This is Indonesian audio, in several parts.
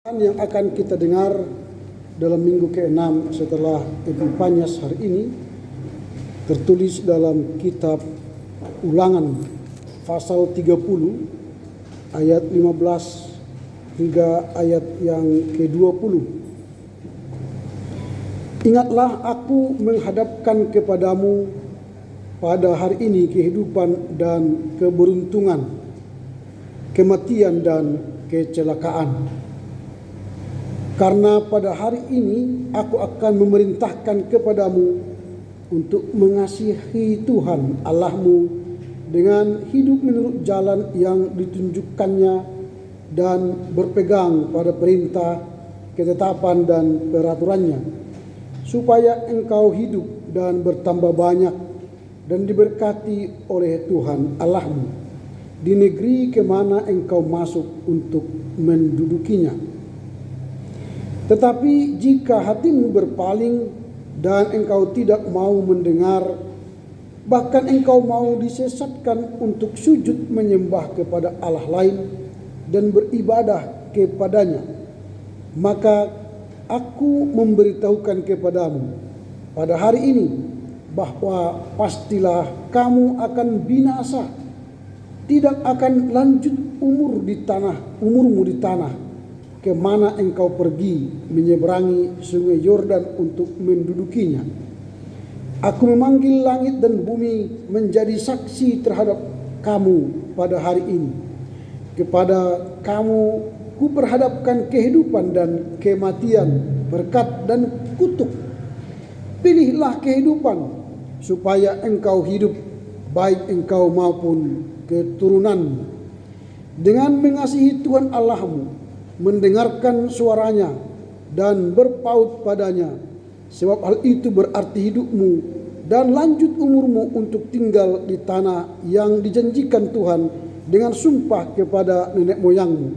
Yang akan kita dengar dalam minggu ke-6 setelah Epifanias hari ini tertulis dalam kitab Ulangan pasal 30 ayat 15 hingga ayat yang ke-20. Ingatlah, aku menghadapkan kepadamu pada hari ini kehidupan dan keberuntungan, kematian dan kecelakaan. Karena pada hari ini aku akan memerintahkan kepadamu untuk mengasihi Tuhan Allahmu dengan hidup menurut jalan yang ditunjukkannya dan berpegang pada perintah, ketetapan dan peraturannya, supaya engkau hidup dan bertambah banyak dan diberkati oleh Tuhan Allahmu di negeri kemana engkau masuk untuk mendudukinya. Tetapi jika hatimu berpaling dan engkau tidak mau mendengar, bahkan engkau mau disesatkan untuk sujud menyembah kepada Allah lain dan beribadah kepadanya, maka aku memberitahukan kepadamu pada hari ini bahwa pastilah kamu akan binasa, tidak akan lanjut umurmu di tanah kemana engkau pergi menyeberangi sungai Yordan untuk mendudukinya. Aku memanggil langit dan bumi menjadi saksi terhadap kamu pada hari ini. Kepada kamu kuperhadapkan kehidupan dan kematian, berkat dan kutuk. Pilihlah kehidupan supaya engkau hidup, baik engkau maupun keturunanmu, dengan mengasihi Tuhan Allahmu, mendengarkan suaranya dan berpaut padanya, sebab hal itu berarti hidupmu dan lanjut umurmu untuk tinggal di tanah yang dijanjikan Tuhan dengan sumpah kepada nenek moyangmu,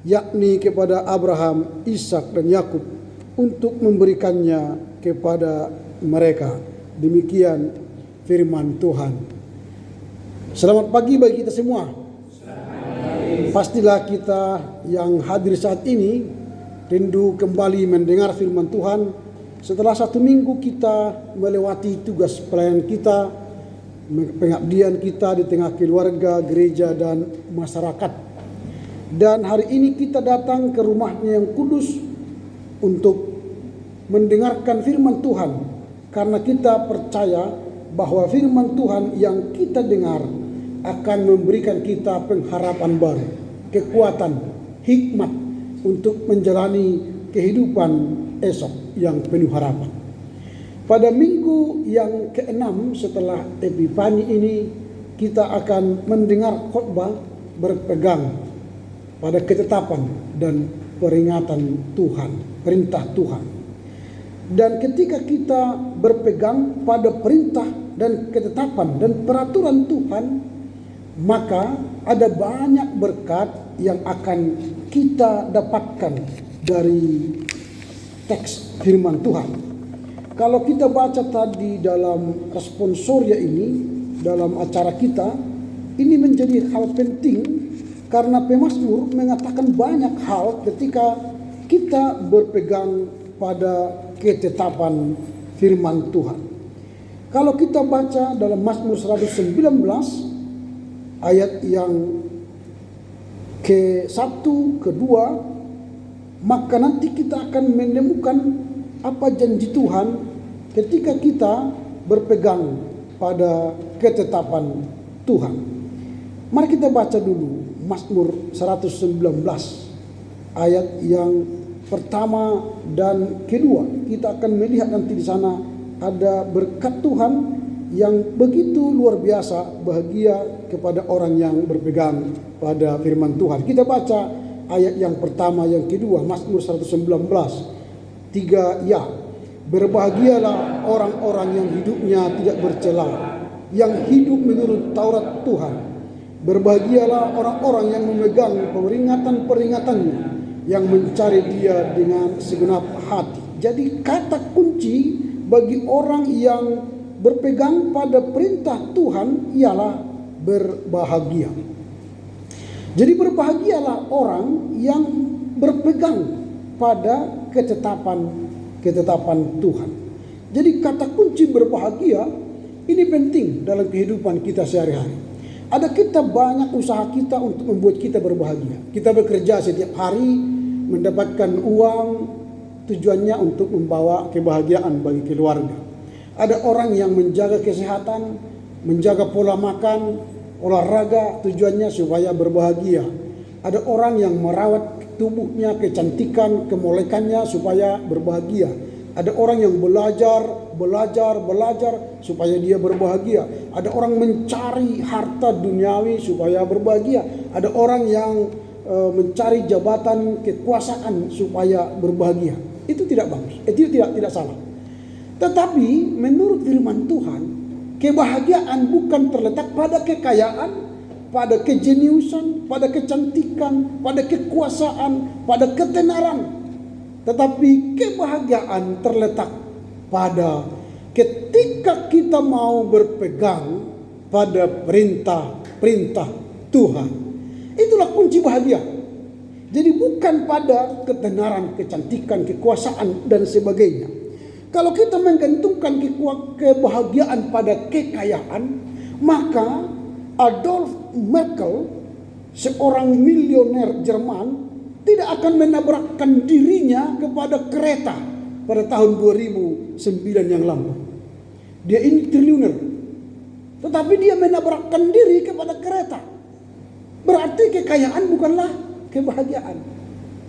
yakni kepada Abraham, Ishak dan Yakub, untuk memberikannya kepada mereka. Demikian firman Tuhan. Selamat pagi bagi kita semua. Pastilah kita yang hadir saat ini rindu kembali mendengar firman Tuhan setelah 1 minggu kita melewati tugas pelayanan kita, pengabdian kita di tengah keluarga, gereja dan masyarakat. Dan hari ini kita datang ke rumahnya yang kudus untuk mendengarkan firman Tuhan, karena kita percaya bahwa firman Tuhan yang kita dengar akan memberikan kita pengharapan baru, kekuatan, hikmat untuk menjalani kehidupan esok yang penuh harapan. Pada minggu yang ke-6 setelah Epifani ini, kita akan mendengar khotbah berpegang pada ketetapan dan peringatan Tuhan, perintah Tuhan. Dan ketika kita berpegang pada perintah dan ketetapan dan peraturan Tuhan, maka ada banyak berkat yang akan kita dapatkan dari teks firman Tuhan. Kalau kita baca tadi dalam responsoria ini, dalam acara kita, ini menjadi hal penting karena pemazmur mengatakan banyak hal ketika kita berpegang pada ketetapan firman Tuhan. Kalau kita baca dalam Mazmur 119 ayat yang ke-1, ke-2, maka nanti kita akan menemukan apa janji Tuhan ketika kita berpegang pada ketetapan Tuhan. Mari kita baca dulu Mazmur 119 ayat yang pertama dan kedua. Kita akan melihat nanti di sana ada berkat Tuhan yang begitu luar biasa, bahagia kepada orang yang berpegang pada firman Tuhan. Kita baca ayat yang pertama, yang kedua, Mazmur 119, 3 ya. Berbahagialah orang-orang yang hidupnya tidak bercela, yang hidup menurut Taurat Tuhan. Berbahagialah orang-orang yang memegang peringatan-peringatannya, yang mencari Dia dengan segenap hati. Jadi kata kunci bagi orang yang berpegang pada perintah Tuhan ialah berbahagia. Jadi berbahagialah orang yang berpegang pada ketetapan Tuhan. Jadi kata kunci berbahagia ini penting dalam kehidupan kita sehari-hari. Ada kita banyak usaha kita untuk membuat kita berbahagia. Kita bekerja setiap hari mendapatkan uang, tujuannya untuk membawa kebahagiaan bagi keluarga. Ada orang yang menjaga kesehatan, menjaga pola makan, olahraga, tujuannya supaya berbahagia. Ada orang yang merawat tubuhnya, kecantikan, kemolekannya supaya berbahagia. Ada orang yang belajar supaya dia berbahagia. Ada orang mencari harta duniawi supaya berbahagia. Ada orang yang mencari jabatan kekuasaan supaya berbahagia. Itu tidak bagus. Itu tidak salah. Tetapi menurut firman Tuhan, kebahagiaan bukan terletak pada kekayaan, pada kejeniusan, pada kecantikan, pada kekuasaan, pada ketenaran. Tetapi kebahagiaan terletak pada ketika kita mau berpegang pada perintah Tuhan. Itulah kunci bahagia. Jadi bukan pada ketenaran, kecantikan, kekuasaan dan sebagainya. Kalau kita menggantungkan kebahagiaan pada kekayaan, maka Adolf Merkel, seorang milioner Jerman, tidak akan menabrakkan dirinya kepada kereta pada tahun 2009 yang lalu. Dia ini triliuner, tetapi dia menabrakkan diri kepada kereta. Berarti kekayaan bukanlah kebahagiaan.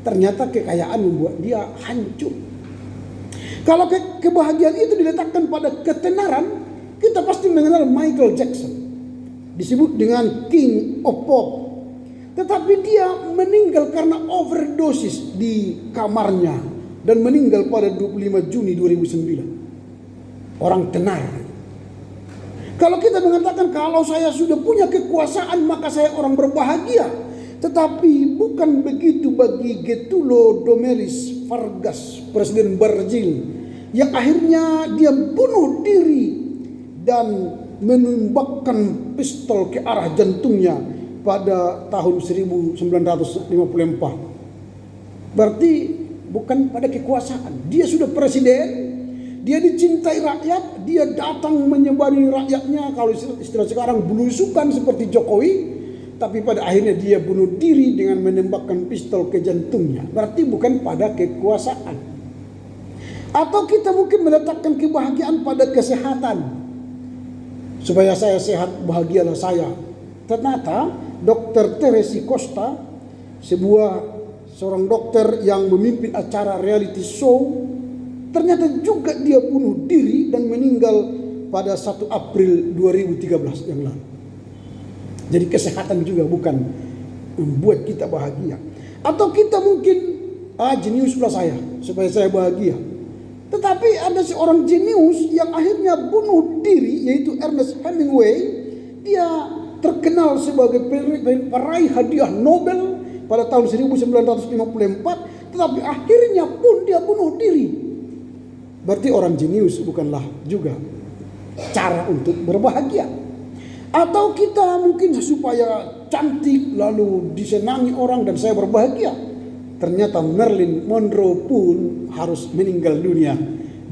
Ternyata kekayaan membuat dia hancur. Kalau kebahagiaan itu diletakkan pada ketenaran, kita pasti mengenal Michael Jackson, disebut dengan King of Pop. Tetapi dia meninggal karena overdosis di kamarnya dan meninggal pada 25 Juni 2009. Orang tenar. Kalau kita mengatakan kalau saya sudah punya kekuasaan maka saya orang berbahagia. Tetapi bukan begitu bagi Getulio Domeris Vargas, presiden Brazil, yang akhirnya dia bunuh diri dan menembakkan pistol ke arah jantungnya pada tahun 1954. Berarti bukan pada kekuasaan. Dia sudah presiden, dia dicintai rakyat, dia datang menyembah rakyatnya, kalau istilah sekarang belusukan seperti Jokowi, tapi pada akhirnya dia bunuh diri dengan menembakkan pistol ke jantungnya. Berarti bukan pada kekuasaan. Atau kita mungkin meletakkan kebahagiaan pada kesehatan. Supaya saya sehat, bahagialah saya. Ternyata Dr. Teresi Costa, seorang dokter yang memimpin acara reality show, ternyata juga dia bunuh diri dan meninggal pada 1 April 2013 yang lalu. Jadi kesehatan juga bukan membuat kita bahagia. Atau kita mungkin jeniuslah saya supaya saya bahagia. Tetapi ada seorang jenius yang akhirnya bunuh diri, yaitu Ernest Hemingway. Dia terkenal sebagai peraih hadiah Nobel pada tahun 1954, tetapi akhirnya pun dia bunuh diri. Berarti orang jenius bukanlah juga cara untuk berbahagia. Atau kita mungkin supaya cantik lalu disenangi orang dan saya berbahagia. Ternyata Marilyn Monroe pun harus meninggal dunia,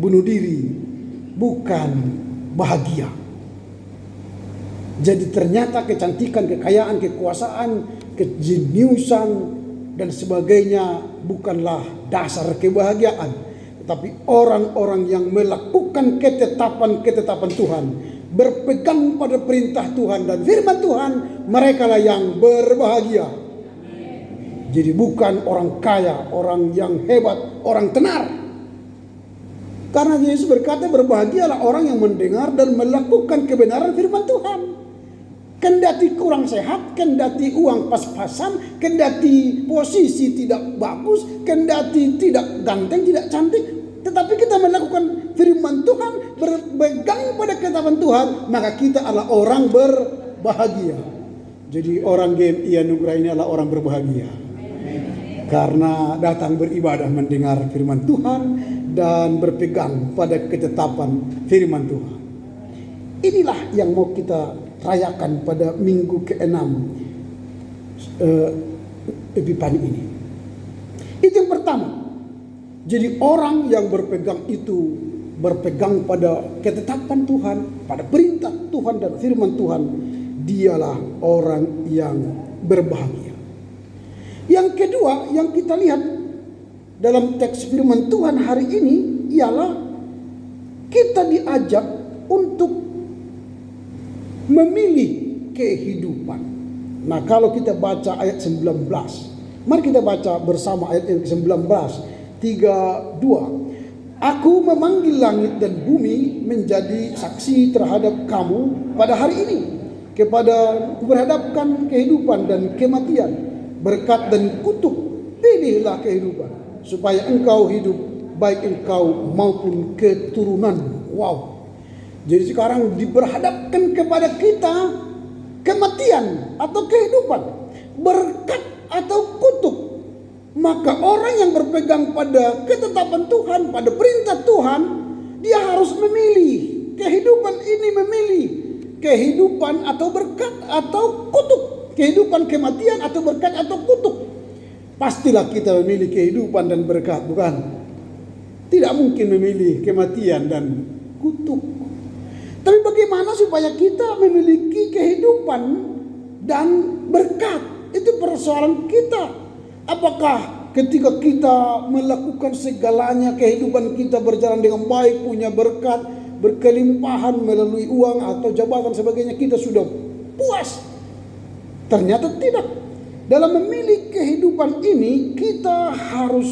bunuh diri, bukan bahagia. Jadi ternyata kecantikan, kekayaan, kekuasaan, kejeniusan dan sebagainya bukanlah dasar kebahagiaan. Tetapi orang-orang yang melakukan ketetapan Tuhan, berpegang pada perintah Tuhan dan firman Tuhan, merekalah yang berbahagia. Jadi bukan orang kaya, orang yang hebat, orang tenar. Karena Yesus berkata berbahagialah orang yang mendengar dan melakukan kebenaran firman Tuhan. Kendati kurang sehat, kendati uang pas-pasan, kendati posisi tidak bagus, kendati tidak ganteng, tidak cantik, tetapi kita melakukan firman Tuhan, berpegang pada ketetapan Tuhan, maka kita adalah orang berbahagia. Jadi orang GMI Anugerah ini adalah orang berbahagia. Karena datang beribadah mendengar firman Tuhan dan berpegang pada ketetapan firman Tuhan. Inilah yang mau kita rayakan pada minggu ke-6 Epifani ini. Itu yang pertama. Jadi orang yang berpegang itu berpegang pada ketetapan Tuhan, pada perintah Tuhan dan firman Tuhan, dialah orang yang berbahagia. Yang kedua yang kita lihat dalam teks firman Tuhan hari ini ialah kita diajak untuk memilih kehidupan. Nah, kalau kita baca ayat 19, mari kita baca bersama ayat yang 19, 3:2. Aku memanggil langit dan bumi menjadi saksi terhadap kamu pada hari ini. Kuberhadapkan kehidupan dan kematian, berkat dan kutuk. Pilihlah kehidupan, supaya engkau hidup, baik engkau maupun keturunan. Wow. Jadi sekarang diberhadapkan kepada kita kematian atau kehidupan, berkat atau kutuk. Maka orang yang berpegang pada ketetapan Tuhan, pada perintah Tuhan, dia harus memilih. Kehidupan ini memilih kehidupan atau berkat atau kutuk. Kehidupan kematian atau berkat atau kutuk. Pastilah kita memilih kehidupan dan berkat, bukan? Tidak mungkin memilih kematian dan kutuk. Tapi bagaimana supaya kita memiliki kehidupan dan berkat? Itu persoalan kita. Apakah ketika kita melakukan segalanya, kehidupan kita berjalan dengan baik, punya berkat, berkelimpahan melalui uang atau jabatan sebagainya, kita sudah puas? Ternyata tidak. Dalam memilih kehidupan ini kita harus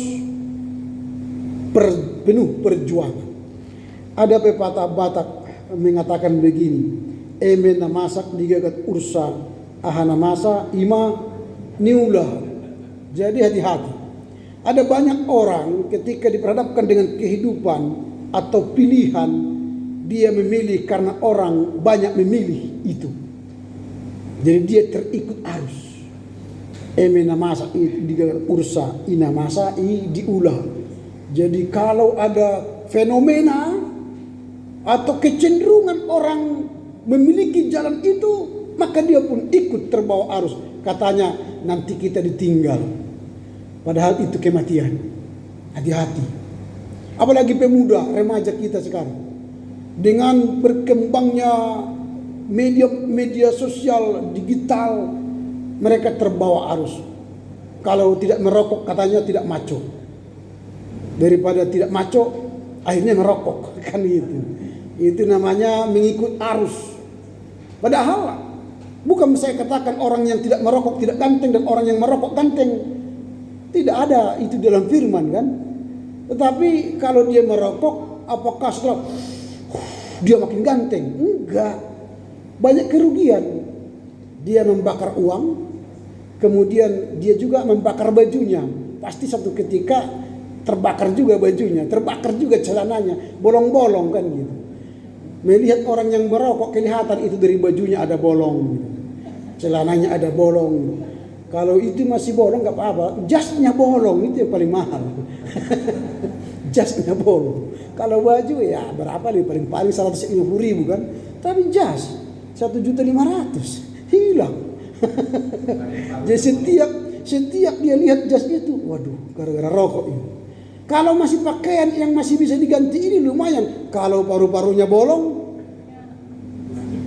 penuh perjuangan. Ada pepatah Batak mengatakan begini, emena masak digagat ursa, ahana masa ima niulah. Jadi hati-hati. Ada banyak orang ketika diperhadapkan dengan kehidupan atau pilihan, dia memilih karena orang banyak memilih itu. Jadi dia terikut arus. Emena masa digagat ursa, ina masa diulah. Jadi kalau ada fenomena atau kecenderungan orang memiliki jalan itu, maka dia pun ikut terbawa arus. Katanya nanti kita ditinggal, padahal itu kematian. Hati-hati. Apalagi pemuda, remaja kita sekarang, dengan berkembangnya media sosial digital, mereka terbawa arus. Kalau tidak merokok katanya tidak maco. Daripada tidak maco, akhirnya merokok, kan gitu. Itu namanya mengikut arus. Padahal bukan saya katakan orang yang tidak merokok tidak ganteng dan orang yang merokok ganteng. Tidak ada itu dalam firman, kan. Tetapi kalau dia merokok, apakah setelah dia makin ganteng? Enggak. Banyak kerugian. Dia membakar uang, kemudian dia juga membakar bajunya. Pasti satu ketika terbakar juga bajunya, terbakar juga celananya, bolong-bolong, kan gitu. Melihat orang yang merokok kelihatan itu dari bajunya ada bolong gitu. Celananya ada bolong. Kalau itu masih bolong gak apa-apa, jasnya bolong itu yang paling mahal. Jasnya bolong. Kalau baju ya berapa nih, paling 150.000 kan. Tapi jas 1.500.000 hilang. Jadi setiap dia lihat jas itu, waduh, gara-gara rokok ini. Kalau masih pakaian yang masih bisa diganti ini lumayan. Kalau paru-parunya bolong,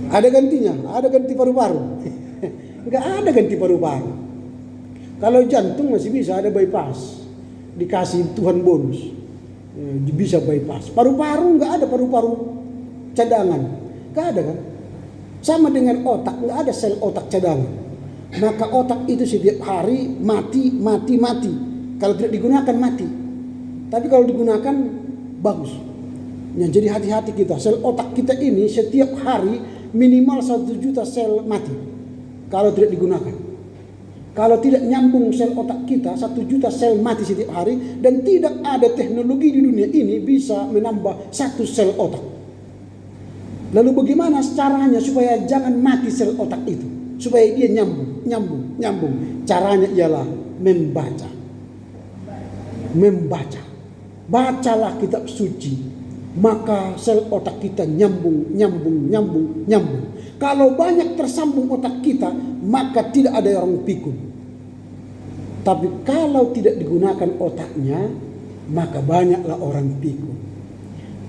ada gantinya, ada ganti paru-paru. Enggak ada ganti paru-paru. Kalau jantung masih bisa, ada bypass. Dikasih Tuhan bonus. Bisa bypass. Paru-paru enggak ada paru-paru cadangan. Enggak ada, kan? Sama dengan otak, enggak ada sel otak cadangan. Maka otak itu setiap hari mati. Kalau tidak digunakan mati. Tapi kalau digunakan bagus. Nah, jadi hati-hati kita. Sel otak kita ini setiap hari minimal 1 juta sel mati. Kalau tidak digunakan. Kalau tidak nyambung sel otak kita, 1 juta sel mati setiap hari. Dan tidak ada teknologi di dunia ini bisa menambah 1 sel otak. Lalu bagaimana caranya supaya jangan mati sel otak itu? Supaya dia nyambung. Caranya ialah membaca. Bacalah kitab suci, maka sel otak kita nyambung. Kalau banyak tersambung otak kita, maka tidak ada orang pikun. Tapi kalau tidak digunakan otaknya, maka banyaklah orang pikun.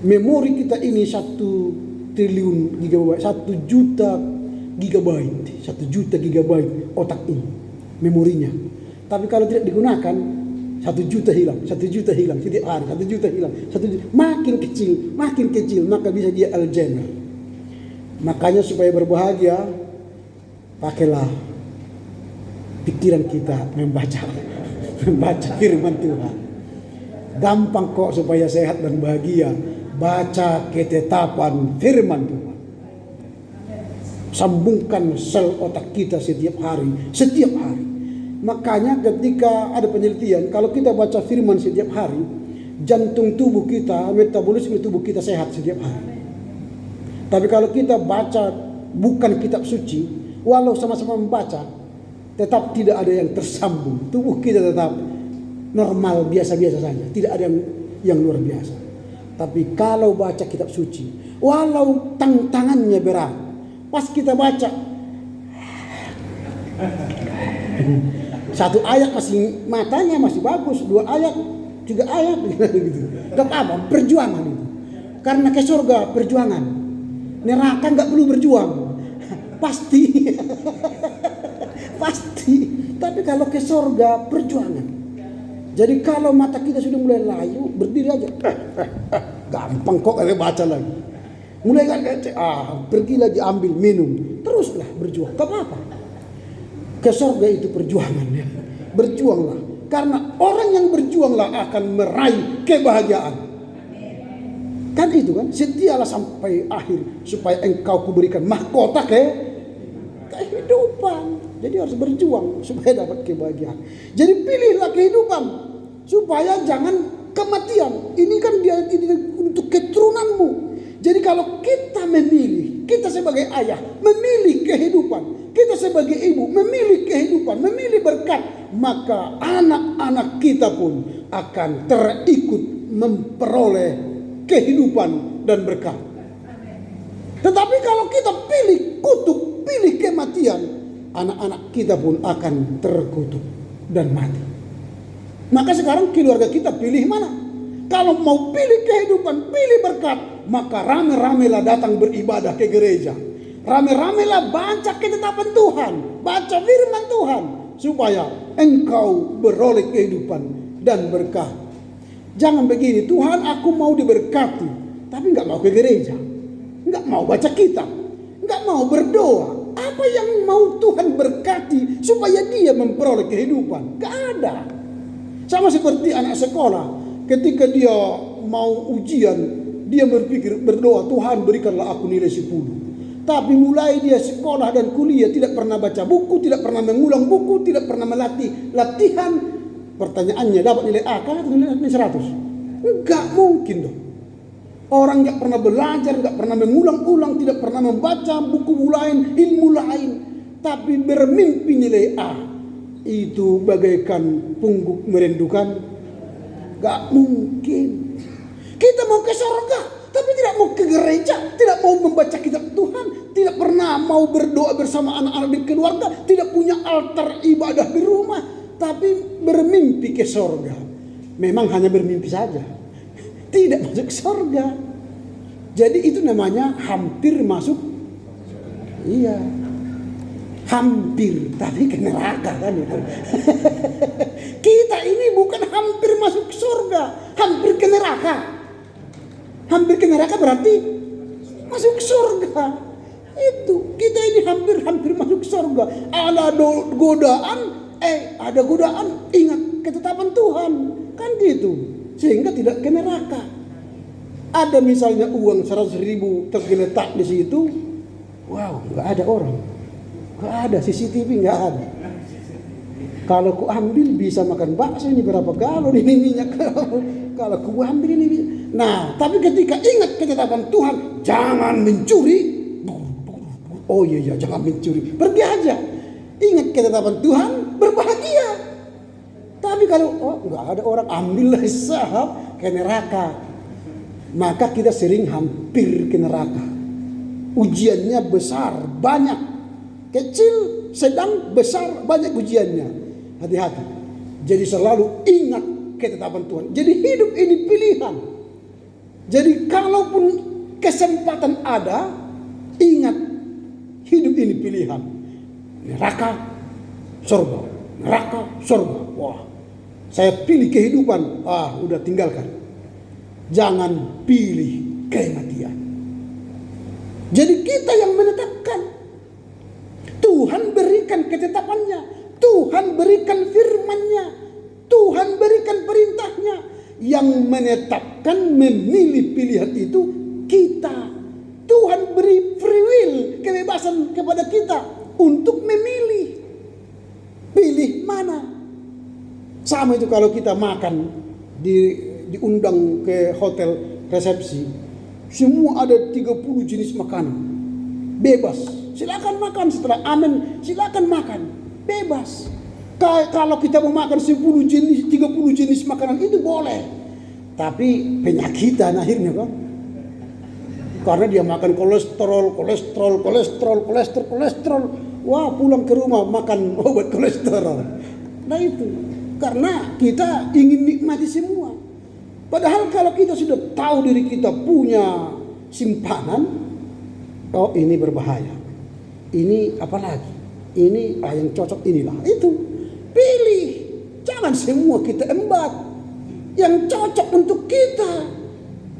Memori kita ini 1 triliun gigabyte, 1 juta gigabyte, 1 juta gigabyte otak ini memorinya. Tapi kalau tidak digunakan, 1 juta hilang, 1 juta hilang setiap hari, 1 juta hilang, 1 juta. Makin kecil, maka bisa dia Alzheimer. Makanya supaya berbahagia, pakailah pikiran kita membaca firman Tuhan. Gampang kok supaya sehat dan bahagia. Baca ketetapan firman Tuhan. Sambungkan sel otak kita setiap hari. Makanya ketika ada penelitian, kalau kita baca firman setiap hari, jantung tubuh kita, metabolisme tubuh kita sehat setiap hari. Tapi kalau kita baca bukan kitab suci, walau sama-sama membaca, tetap tidak ada yang tersambung. Tubuh kita tetap normal, biasa-biasa saja. Tidak ada yang luar biasa. Tapi kalau baca kitab suci, walau tantangannya berat, pas kita baca 1 ayat masih matanya masih bagus, 2 ayat, 3 ayat gitu. Gak apa-apa, perjuangan itu. Karena ke surga perjuangan. Neraka gak perlu berjuang. Pasti. Pasti. Tapi kalau ke surga perjuangan. Jadi kalau mata kita sudah mulai layu, berdiri aja. Gampang kok kalau baca lagi. Mulai pergi lagi ambil minum. Teruslah berjuang. Gak apa-apa. Ke surga itu perjuangannya. Berjuanglah. Karena orang yang berjuanglah akan meraih kebahagiaan. Kan itu kan. Setialah sampai akhir. Supaya engkau kuberikan mahkota kehidupan. Jadi harus berjuang supaya dapat kebahagiaan. Jadi pilihlah kehidupan. Supaya jangan kematian. Ini kan dia ini untuk keturunanmu. Jadi kalau kita memilih, kita sebagai ayah memilih kehidupan, kita sebagai ibu memilih kehidupan, memilih berkat, maka anak-anak kita pun akan terikut memperoleh kehidupan dan berkat. Tetapi kalau kita pilih kutuk, pilih kematian, anak-anak kita pun akan terkutuk dan mati. Maka sekarang keluarga kita pilih mana? Kalau mau pilih kehidupan, pilih berkat, maka rame-ramelah datang beribadah ke gereja. Rame-ramelah baca ketetapan Tuhan, baca firman Tuhan, supaya engkau beroleh kehidupan dan berkat. Jangan begini, Tuhan aku mau diberkati, tapi gak mau ke gereja, gak mau baca kitab, gak mau berdoa. Apa yang mau Tuhan berkati supaya dia memperoleh kehidupan? Gak ada. Sama seperti anak sekolah. Ketika dia mau ujian, dia berpikir berdoa, Tuhan berikanlah aku nilai 10. Tapi mulai dia sekolah dan kuliah tidak pernah baca buku, tidak pernah mengulang buku, tidak pernah melatih latihan. Pertanyaannya dapat nilai A kan nilai 100? Enggak mungkin dong. Orang yang pernah belajar, enggak pernah mengulang-ulang, tidak pernah membaca buku lain, ilmu lain, tapi bermimpi nilai A. Itu bagaikan pungguk merindukan. Gak mungkin. Kita mau ke surga, tapi tidak mau ke gereja, tidak mau membaca kitab Tuhan, tidak pernah mau berdoa bersama anak-anak di keluarga, tidak punya altar ibadah di rumah, tapi bermimpi ke surga. Memang hanya bermimpi saja, tidak masuk surga. Jadi itu namanya hampir masuk. Iya, hampir, tapi ke neraka kan itu. Kita ini bukan hampir masuk surga, hampir ke neraka. Hampir ke neraka berarti masuk surga. Itu kita ini hampir masuk surga. Ada godaan, ada godaan, ingat ketetapan Tuhan, kan gitu. Sehingga tidak ke neraka. Ada misalnya uang 100.000 tergeletak di situ, wow, nggak ada orang. Gak ada CCTV, gak ada. Kalau ku ambil bisa makan bakso ini berapa galon ini minyak. Kalau ku ambil ini. Nah, tapi ketika ingat ketetapan Tuhan, jangan mencuri. Oh iya, jangan mencuri. Pergi aja. Ingat ketetapan Tuhan, berbahagia. Tapi kalau gak ada orang, ambillah sahab ke neraka. Maka kita sering hampir ke neraka. Ujiannya besar, banyak. Kecil, sedang, besar, banyak ujiannya. Hati-hati. Jadi selalu ingat ketetapan Tuhan. Jadi hidup ini pilihan. Jadi kalaupun kesempatan ada, ingat hidup ini pilihan. Neraka, surga. Neraka, surga. Wah, saya pilih kehidupan. Udah tinggalkan. Jangan pilih kematian. Jadi kita yang menetapkan. Tuhan berikan ketetapannya. Tuhan berikan firman-Nya. Tuhan berikan perintahnya. Yang menetapkan, memilih pilihan itu kita. Tuhan beri free will, kebebasan kepada kita untuk memilih. Pilih mana. Sama itu kalau kita makan, diundang ke hotel resepsi. Semua ada 30 jenis makanan. Bebas. Silakan makan, setelah amin silakan makan. Bebas. Kalau kita mau makan 10 jenis, 30 jenis makanan itu boleh. Tapi penyakitan akhirnya kan. Karena dia makan kolesterol. Wah, pulang ke rumah makan obat kolesterol. Nah itu. Karena kita ingin nikmati semua. Padahal kalau kita sudah tahu diri kita punya simpanan, oh ini berbahaya. Ini apalagi? Ini yang cocok inilah. Itu. Pilih. Jangan semua kita embat. Yang cocok untuk kita.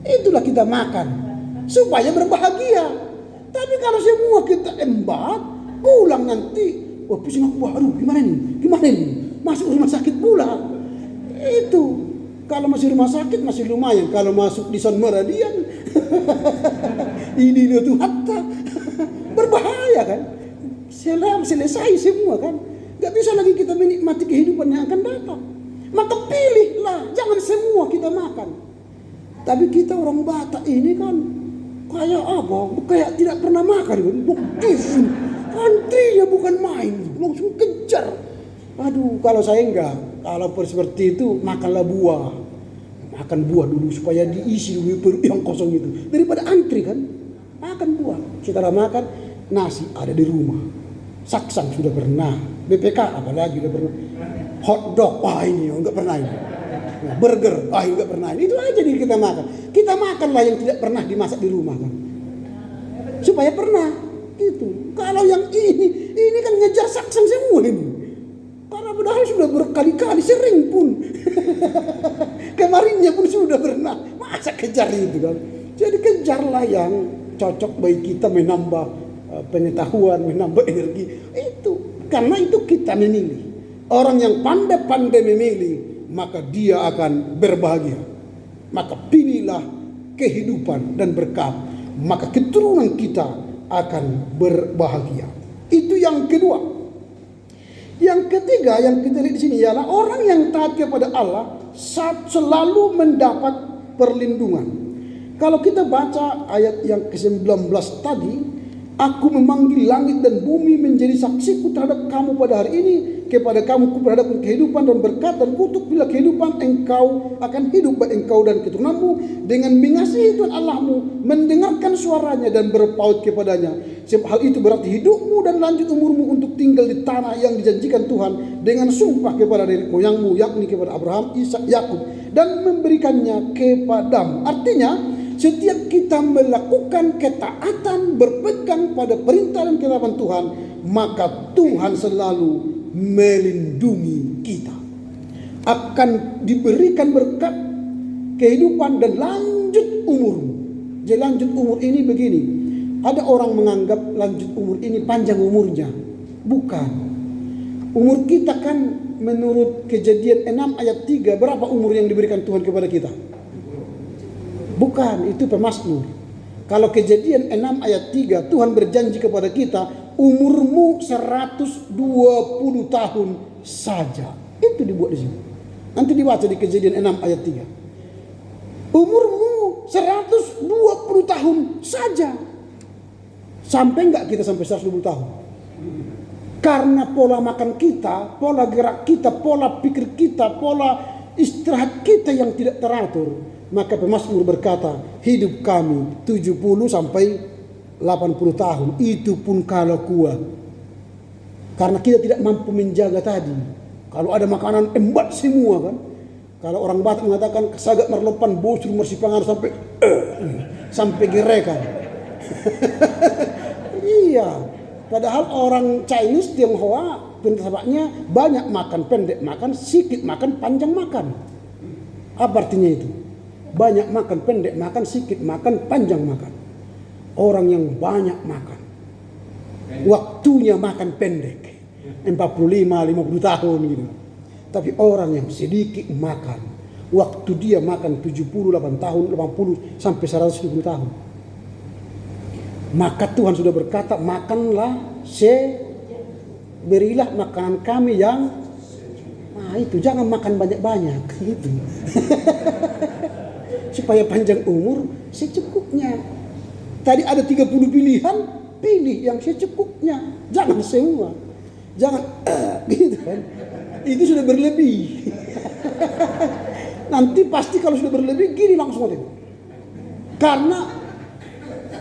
Itulah kita makan. Supaya berbahagia. Tapi kalau semua kita embat, pulang nanti. Wah, pusing aku. Aduh, gimana nih? Masuk rumah sakit pula. Itu. Kalau masih rumah sakit masih lumayan. Kalau masuk di San Maradian. Ini dia tuh hatta. Berbahaya kan. Selesai semua kan. Gak bisa lagi kita menikmati kehidupan yang akan datang. Maka pilihlah. Jangan semua kita makan. Tapi kita orang Batak ini kan. Kayak apa? Kayak tidak pernah makan kan. Antrinya bukan main. Langsung kejar. Aduh, kalau saya enggak. Kalau seperti itu, makanlah buah. Makan buah dulu supaya diisi perut yang kosong itu. Daripada antri kan. Makan buah. Setelah makan, nasi ada di rumah. Saksang sudah pernah. BPK apalagi sudah pernah. Hotdog, wah ini enggak pernah ini. Burger, wah enggak pernah ini. Itu aja nih kita makan. Kita makanlah yang tidak pernah dimasak di rumah kan. Supaya pernah. Gitu. Kalau yang ini kan ngejar saksang semua ini. Karena padahal sudah berkali-kali sering pun. Kemarinnya pun sudah pernah. Masa kejar itu kan. Jadi kejarlah yang cocok bagi kita, menambah pengetahuan, menambah energi. Itu. Karena itu kita memilih. Orang yang pandai-pandai memilih, maka dia akan berbahagia. Maka pilihlah kehidupan dan berkat. Maka keturunan kita akan berbahagia. Itu yang kedua. Yang ketiga yang kita lihat di sini ialah orang yang taat kepada Allah selalu mendapat perlindungan. Kalau kita baca ayat yang ke-19 tadi, aku memanggil langit dan bumi menjadi saksiku terhadap kamu pada hari ini, kepada kamu kuperhadapkan kehidupan dan berkat dan kutuk bila kehidupan engkau akan hidup baik engkau dan keturunanmu dengan mengasihi Tuhan Allahmu, mendengarkan suaranya dan berpaut kepadanya. Sebab hal itu berarti hidupmu dan lanjut umurmu untuk tinggal di tanah yang dijanjikan Tuhan dengan sumpah kepada nenek moyangmu, yakni kepada Abraham, Ishak, Yakub, dan memberikannya kepadamu. Artinya, setiap kita melakukan ketaatan, berpegang pada perintah dan ketetapan Tuhan, maka Tuhan selalu melindungi kita. Akan diberikan berkat, kehidupan dan lanjut umurmu. Jadi lanjut umur ini begini. Ada orang menganggap lanjut umur ini panjang umurnya. Bukan. Umur kita kan menurut Kejadian 6 ayat 3, berapa umur yang diberikan Tuhan kepada kita? Bukan, itu Pemazmur. Kalau Kejadian 6 ayat 3, Tuhan berjanji kepada kita, umurmu 120 tahun saja. Itu dibuat di sini. Nanti dibaca di Kejadian 6 ayat 3. Umurmu 120 tahun saja. Sampai enggak kita sampai 120 tahun? Karena pola makan kita, pola gerak kita, pola pikir kita, pola istirahat kita yang tidak teratur, maka Pemazmur berkata, hidup kami 70 sampai 80 tahun. Itu pun kalau kuat. Karena kita tidak mampu menjaga tadi. Kalau ada makanan embat semua kan. Kalau orang Batak mengatakan kesagak merlopan bosur mersipangan sampai gerekan. Iya. Padahal orang Chinese Tionghoa pentasabaknya banyak makan, pendek makan, sikit makan, panjang makan. Apa artinya itu? Banyak makan, pendek makan, sikit makan, panjang makan. Orang yang banyak makan, waktunya makan pendek, 45-50 tahun gitu. Tapi orang yang sedikit makan, waktu dia makan 78 tahun, 80 sampai 120 tahun. Maka Tuhan sudah berkata, makanlah, berilah makanan kami yang, nah itu jangan makan banyak-banyak gitu. Supaya panjang umur secukupnya. Tadi ada 30 pilihan, pilih yang secukupnya, jangan semua. Jangan gitu kan. Itu sudah berlebih. Nanti pasti kalau sudah berlebih gini langsung aja. Karena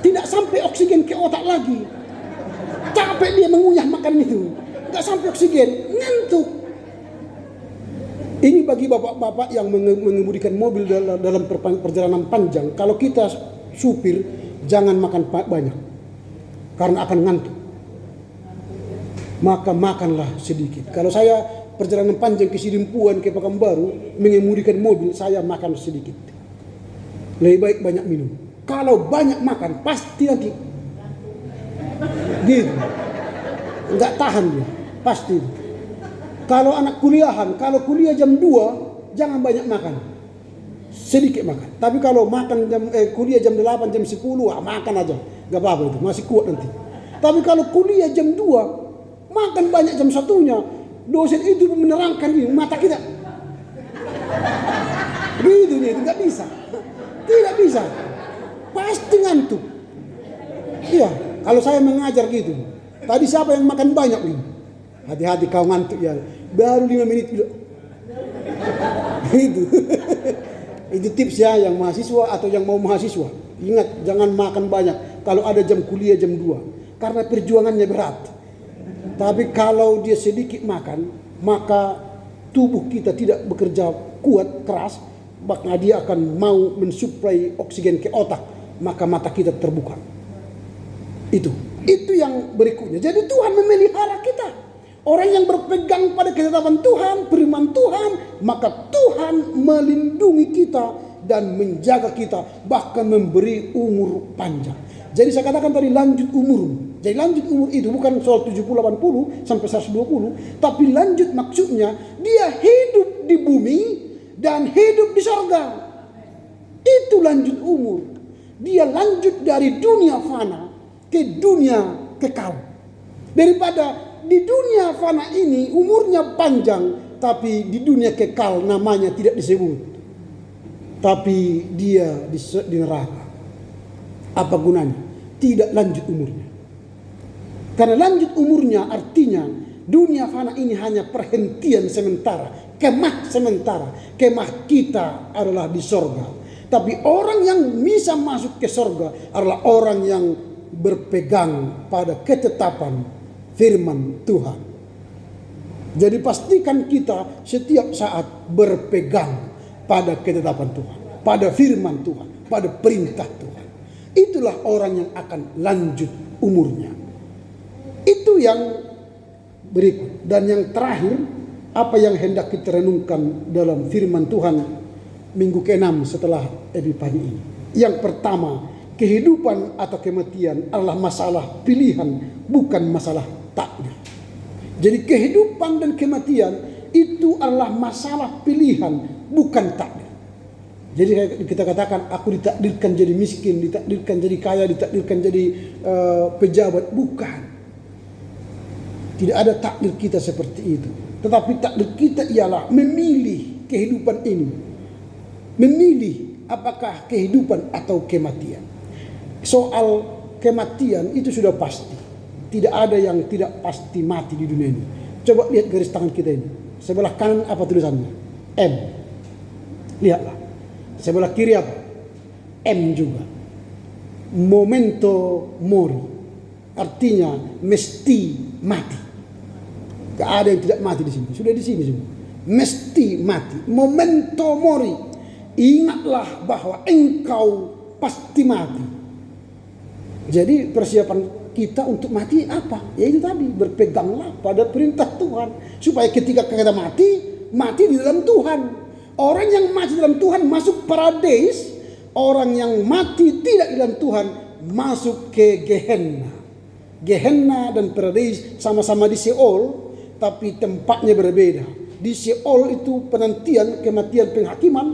tidak sampai oksigen ke otak lagi. Capek dia mengunyah makan itu. Tidak sampai oksigen, ngantuk. Ini bagi bapak-bapak yang mengemudikan mobil dalam perjalanan panjang. Kalau kita supir, jangan makan banyak. Karena akan ngantuk. Maka makanlah sedikit. Kalau saya perjalanan panjang ke Sidimpuan, ke Pekanbaru, mengemudikan mobil, saya makan sedikit. Lebih baik banyak minum. Kalau banyak makan, pasti nanti gitu. Enggak tahan dia, pasti. Kalau anak kuliahan, kalau kuliah jam 2, jangan banyak makan. Sedikit makan. Tapi kalau makan kuliah jam 8, jam 10, makan aja. Enggak apa-apa itu, masih kuat nanti. Tapi kalau kuliah jam 2, makan banyak jam 1-nya, dosen itu menerangkan ini, mata kita. Gitu nih, itu enggak bisa. Tidak bisa. Pasti ngantuk. Iya, kalau saya mengajar gitu. Tadi siapa yang makan banyak nih? Hati-hati kau ngantuk ya. Baru 5 menit juga. Itu. Itu tips ya yang mahasiswa atau yang mau mahasiswa. Ingat, jangan makan banyak kalau ada jam kuliah jam 2. Karena perjuangannya berat. Tapi kalau dia sedikit makan, maka tubuh kita tidak bekerja kuat, keras, maka dia akan mau mensuplai oksigen ke otak. Maka mata kita terbuka. Itu yang berikutnya. Jadi Tuhan memelihara kita. Orang yang berpegang pada ketetapan Tuhan, firman Tuhan, maka Tuhan melindungi kita dan menjaga kita, bahkan memberi umur panjang. Jadi saya katakan tadi lanjut umur. Jadi lanjut umur itu bukan soal 70-80 sampai 120, tapi lanjut maksudnya dia hidup di bumi dan hidup di surga. Itu lanjut umur. Dia lanjut dari dunia fana ke dunia kekal. Daripada di dunia fana ini umurnya panjang, tapi di dunia kekal namanya tidak disebut. Tapi dia di neraka. Apa gunanya? Tidak lanjut umurnya. Karena lanjut umurnya artinya dunia fana ini hanya perhentian sementara, kemah sementara. Kemah kita adalah di sorga. Tapi orang yang bisa masuk ke sorga adalah orang yang berpegang pada ketetapan firman Tuhan. Jadi pastikan kita setiap saat berpegang pada ketetapan Tuhan, pada firman Tuhan, pada perintah Tuhan. Itulah orang yang akan lanjut umurnya. Itu yang berikut. Dan yang terakhir, apa yang hendak kita renungkan dalam firman Tuhan minggu ke-6 setelah Epifani ini. Yang pertama, kehidupan atau kematian adalah masalah pilihan, bukan masalah takdir. Jadi kehidupan dan kematian itu adalah masalah pilihan, bukan takdir. Jadi kita katakan aku ditakdirkan jadi miskin, ditakdirkan jadi kaya, ditakdirkan jadi pejabat, bukan. Tidak ada takdir kita seperti itu. Tetapi takdir kita ialah memilih kehidupan ini. Memilih apakah kehidupan atau kematian. Soal kematian itu sudah pasti. Tidak ada yang tidak pasti mati di dunia ini. Coba lihat garis tangan kita ini. Sebelah kanan apa tulisannya? M. Lihatlah. Sebelah kiri apa? M juga. Memento mori. Artinya mesti mati. Gak ada yang tidak mati di sini. Sudah di sini semua. mesti mati. Memento mori, ingatlah bahwa engkau pasti mati. Jadi persiapan kita untuk mati apa? Ya itu tadi, berpeganglah pada perintah Tuhan, supaya ketika kita mati di dalam Tuhan. Orang yang mati dalam Tuhan masuk paradis, orang yang mati tidak di dalam Tuhan masuk ke Gehenna. Gehenna dan paradis sama-sama di Seol, tapi tempatnya berbeda. Di Seol itu penantian, kematian, penghakiman.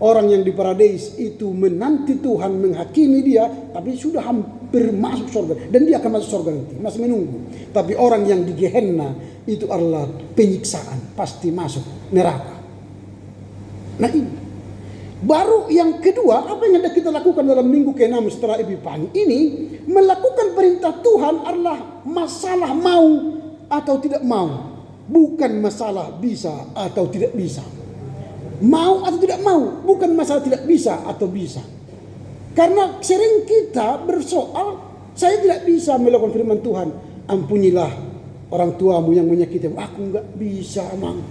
Orang yang di paradis itu menanti Tuhan menghakimi dia, tapi sudah hampir masuk surga. Dan dia akan masuk surga nanti, masih menunggu. Tapi orang yang di Gehenna itu adalah penyiksaan, pasti masuk neraka. Nah ini. Baru yang kedua, apa yang hendak kita lakukan dalam minggu ke-6 setelah Epifani ini, melakukan perintah Tuhan adalah masalah mau atau tidak mau, bukan masalah bisa atau tidak bisa. Mau atau tidak mau, bukan masalah tidak bisa atau bisa. Karena sering kita bersoal, saya tidak bisa melakukan firman Tuhan. Ampunilah orang tuamu yang menyakiti. Aku nggak bisa, Mang.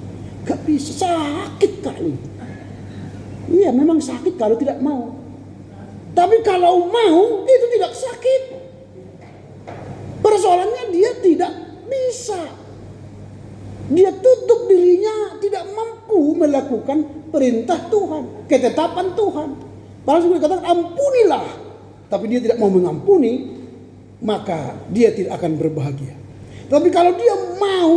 Nggak bisa, sakit kali. Iya, memang sakit kalau tidak mau. Tapi kalau mau, itu tidak sakit. Persoalannya dia tidak bisa. Dia tutup dirinya, tidak mampu melakukan perintah Tuhan, ketetapan Tuhan. Padahal sudah dikatakan ampunilah, tapi dia tidak mau mengampuni, maka dia tidak akan berbahagia. Tapi kalau dia mau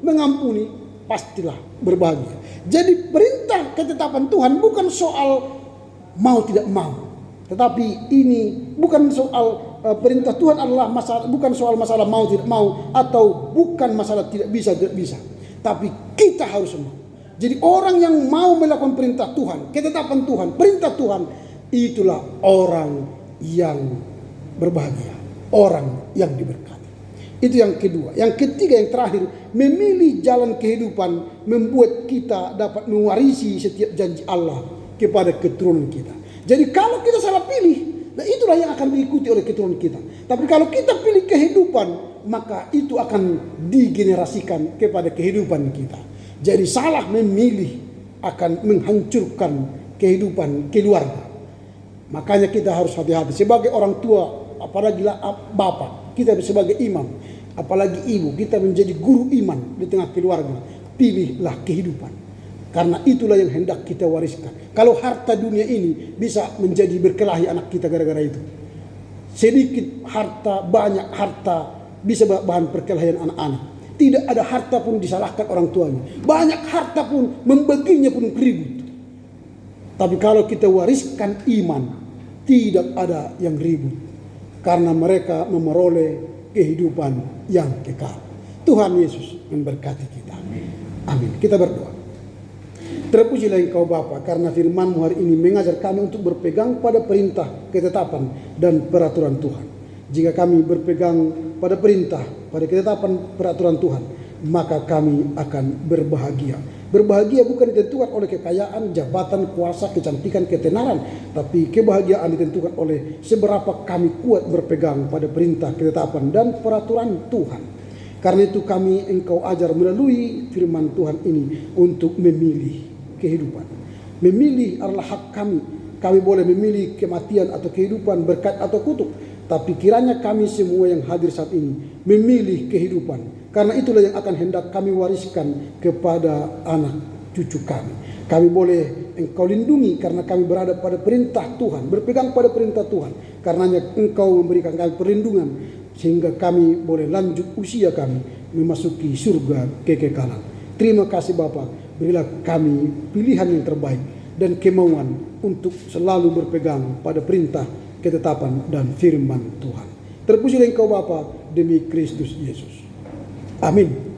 mengampuni, pastilah berbahagia. Jadi perintah ketetapan Tuhan bukan soal mau tidak mau, tetapi ini bukan soal perintah Tuhan adalah masalah, bukan soal masalah mau tidak mau, atau bukan masalah tidak bisa, tapi kita harus mau. Jadi orang yang mau melakukan perintah Tuhan, ketetapan Tuhan, perintah Tuhan, itulah orang yang berbahagia, orang yang diberkati. Itu yang kedua. Yang ketiga, yang terakhir, memilih jalan kehidupan membuat kita dapat mewarisi setiap janji Allah kepada keturunan kita. Jadi kalau kita salah pilih, nah itulah yang akan diikuti oleh keturunan kita. Tapi kalau kita pilih kehidupan, maka itu akan digenerasikan kepada kehidupan kita. Jadi salah memilih akan menghancurkan kehidupan keluarga. Makanya kita harus hati-hati sebagai orang tua, apalagi bapak, kita sebagai imam, apalagi ibu, kita menjadi guru iman di tengah keluarga. Pilihlah kehidupan, karena itulah yang hendak kita wariskan. Kalau harta dunia ini bisa menjadi berkelahi anak kita gara-gara itu. Sedikit harta, banyak harta bisa bahan perkelahian anak-anak. Tidak ada harta pun disalahkan orang tuanya. Banyak harta pun membaginya pun ribut. Tapi kalau kita wariskan iman, tidak ada yang ribut. Karena mereka memperoleh kehidupan yang kekal. Tuhan Yesus memberkati kita. Amin. Kita berdoa. Terpujilah Engkau Bapa, karena firman-Mu hari ini mengajar kami untuk berpegang pada perintah, ketetapan, dan peraturan Tuhan. Jika kami berpegang pada perintah, pada ketetapan peraturan Tuhan, maka kami akan berbahagia. Berbahagia bukan ditentukan oleh kekayaan, jabatan, kuasa, kecantikan, ketenaran, tapi kebahagiaan ditentukan oleh seberapa kami kuat berpegang pada perintah, ketetapan, dan peraturan Tuhan. Karena itu kami Engkau ajar melalui firman Tuhan ini untuk memilih kehidupan. Memilih adalah hak kami. Kami boleh memilih kematian atau kehidupan, berkat atau kutuk. Tapi kiranya kami semua yang hadir saat ini memilih kehidupan. Karena itulah yang akan hendak kami wariskan kepada anak cucu kami. Kami boleh Engkau lindungi karena kami berada pada perintah Tuhan, berpegang pada perintah Tuhan. Karenanya Engkau memberikan kami perlindungan sehingga kami boleh lanjut usia kami memasuki surga kekekalan. Terima kasih Bapa, berilah kami pilihan yang terbaik dan kemauan untuk selalu berpegang pada perintah, ketetapan, dan firman Tuhan. Terpujilah Engkau Bapa, demi Kristus Yesus. Amin.